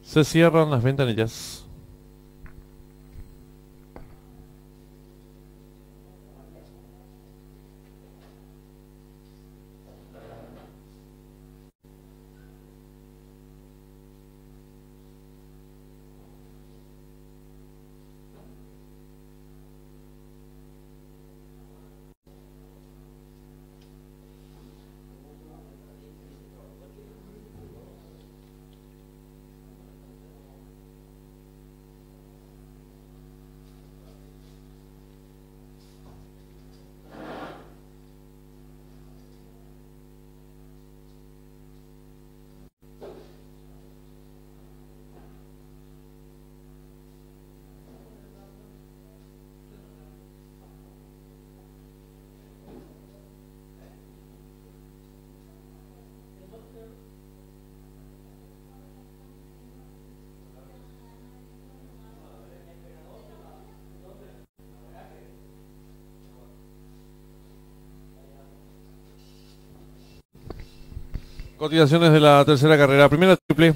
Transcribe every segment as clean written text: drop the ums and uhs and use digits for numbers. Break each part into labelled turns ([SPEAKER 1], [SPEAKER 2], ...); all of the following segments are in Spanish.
[SPEAKER 1] Se cierran las ventanillas. Cotizaciones de la tercera carrera. Primera triple.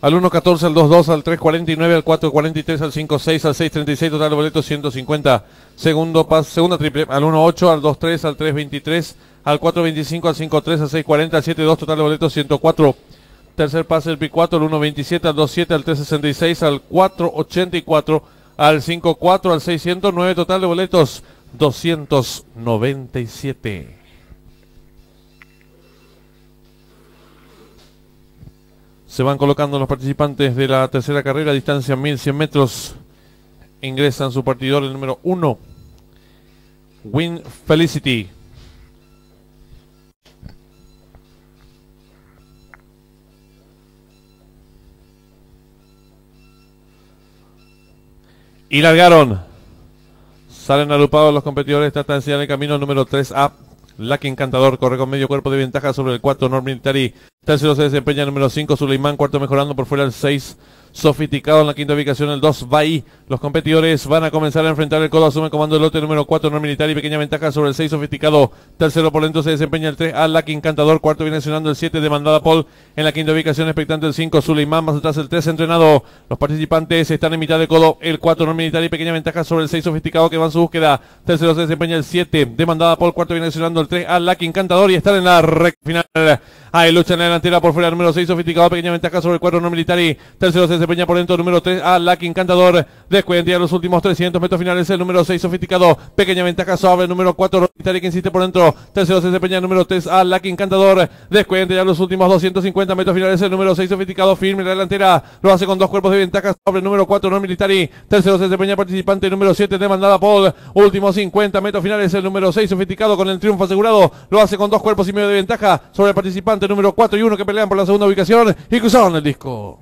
[SPEAKER 1] Al 1.14, al 2.2, al 3.49, al 4.43, al 5.6, al 6.36, total de boletos 150. Segunda triple. Al 1.8, al 2.3, al 3.23, al 4.25, al 5.3, al 6.40, al 7.2, total de boletos 104. Tercer pase el P4, al 1.27, al 2.7, al 3.66, al 4.84, al 5.4, al 609, total de boletos 297. Se van colocando los participantes de la tercera carrera, distancia 1100 metros. Ingresan su partidor, el número 1, Win Felicity. Y largaron. Salen agrupados los competidores. Tratan de enseñar el camino número 3A. Lucky Encantador corre con medio cuerpo de ventaja sobre el 4 North Military. Tercero se desempeña el número 5 Suleiman. Cuarto mejorando por fuera el 6 Sofisticado. En la quinta ubicación el 2 Bahí. Los competidores van a comenzar a enfrentar el codo. Asume comando el lote número 4 North Military. Pequeña ventaja sobre el 6 Sofisticado. Tercero por dentro se desempeña el 3 Lucky Encantador. Cuarto viene accionando el 7 Demandada Paul. En la quinta ubicación expectante el 5 Suleiman. Más atrás el 3 Entrenado. Los participantes están en mitad de codo. El 4 North Military. Pequeña ventaja sobre el 6 Sofisticado que va en su búsqueda. Tercero se desempeña el 7 Demandada Paul. Cuarto viene accionando el 3 Lucky Encantador. Y están en la recta final. Ahí lucha en la delantera por fuera el número 6 Sofisticado. Pequeña ventaja sobre el 4 North Military. Tercero se desempeña por dentro el número 3 Lucky Encantador. Descuenta los últimos 300 metros finales el número 6 Sofisticado. Pequeña ventaja sobre el número 4 North Military que insiste por dentro. Tercero se desempeña el número 3 Lucky Encantador. Descuenta ya los últimos 250 metros finales el número 6 Sofisticado. Firme en la delantera. Lo hace con dos cuerpos de ventaja sobre el número 4 North Military. Tercero se desempeña participante número 7 Demandada Paul. Últimos 50 metros finales el número 6 Sofisticado con el triunfo asegurado. Lo hace con dos cuerpos y medio de ventaja sobre el participante número 4 y 1 que pelean por la segunda ubicación y cruzaron el disco.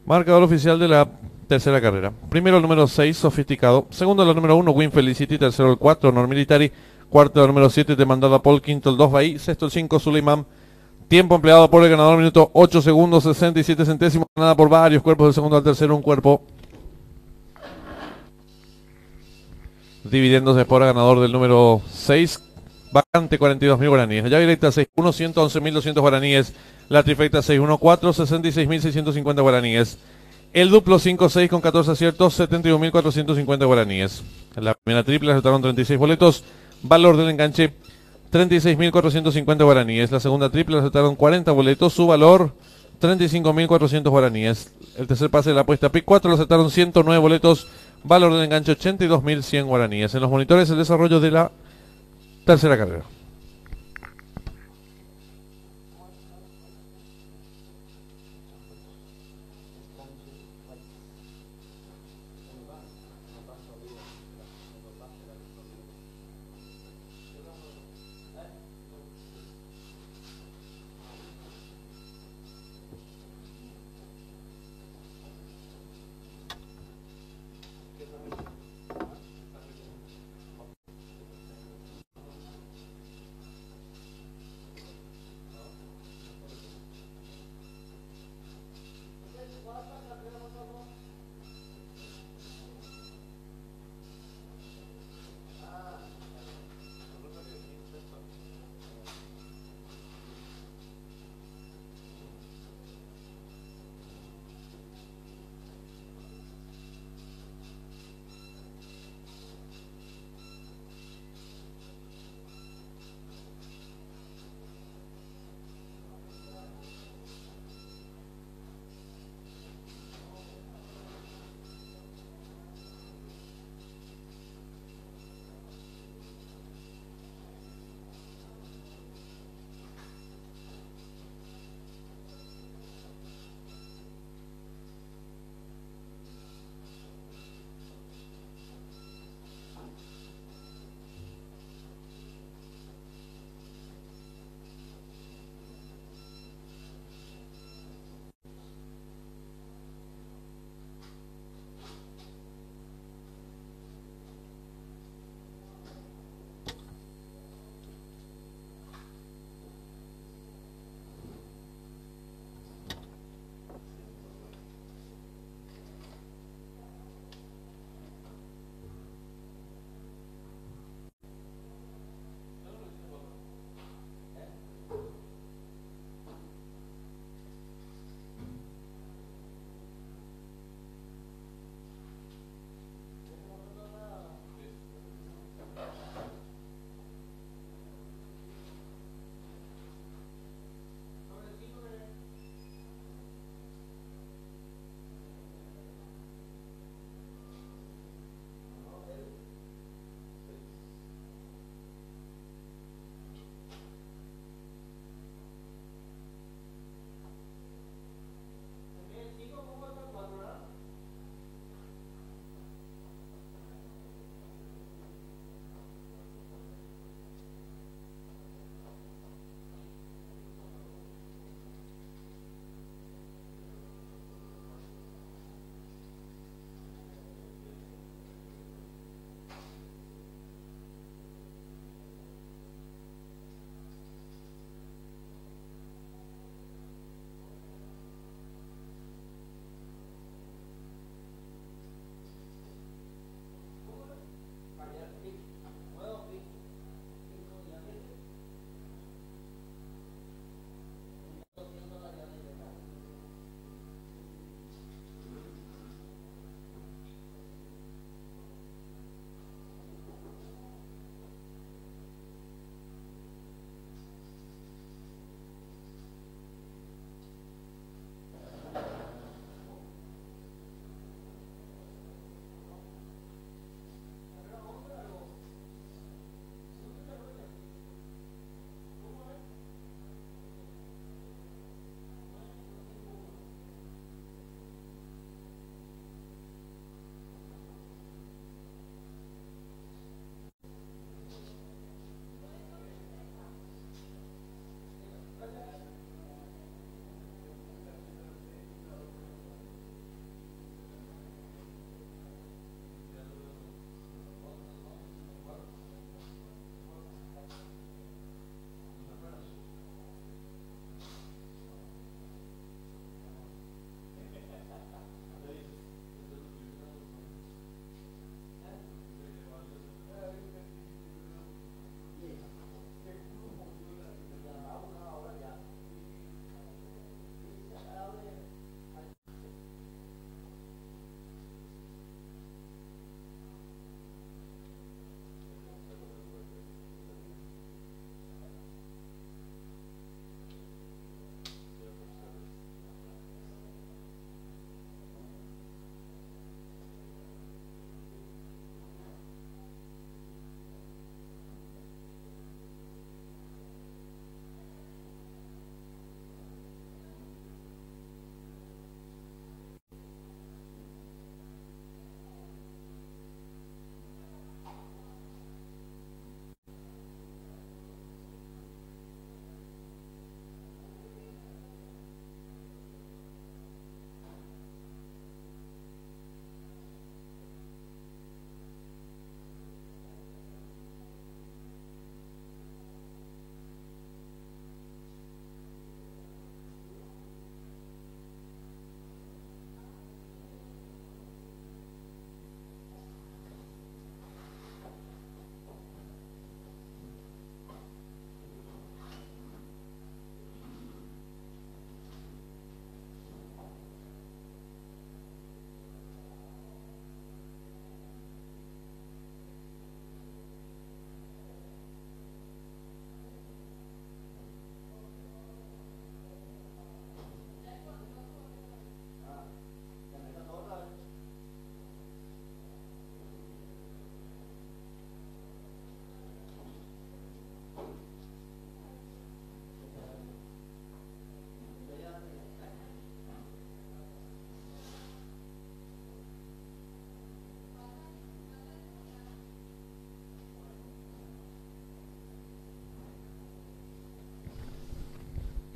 [SPEAKER 1] Marcador oficial de la tercera carrera. Primero el número 6, Sofisticado. Segundo el número 1, Win Felicity. Tercero el 4, Honor Military. Cuarto el número 7, Demandada Paul. Quinto el 2, Bahí. Sexto el 5, Suleiman. Tiempo empleado por el ganador, minuto 8 segundos 67 centésimos. Nada por varios cuerpos, del segundo al tercero un cuerpo. Dividiéndose por el ganador del número 6. Vacante 42.000 guaraníes. La llave directa 6-1, 111.200 guaraníes. La trifecta 6-1-4, 66.650 guaraníes. El duplo 5-6 con 14 aciertos, 71.450 guaraníes. La primera triple acertaron 36 boletos. Valor del enganche 36.450 guaraníes. La segunda triple acertaron 40 boletos. Su valor 35.400 guaraníes. El tercer pase de la apuesta PIC 4 lo acertaron 109 boletos. Valor del enganche 82.100 guaraníes. En los monitores el desarrollo de la tercera carrera.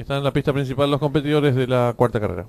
[SPEAKER 1] Están en la pista principal los competidores de la cuarta carrera.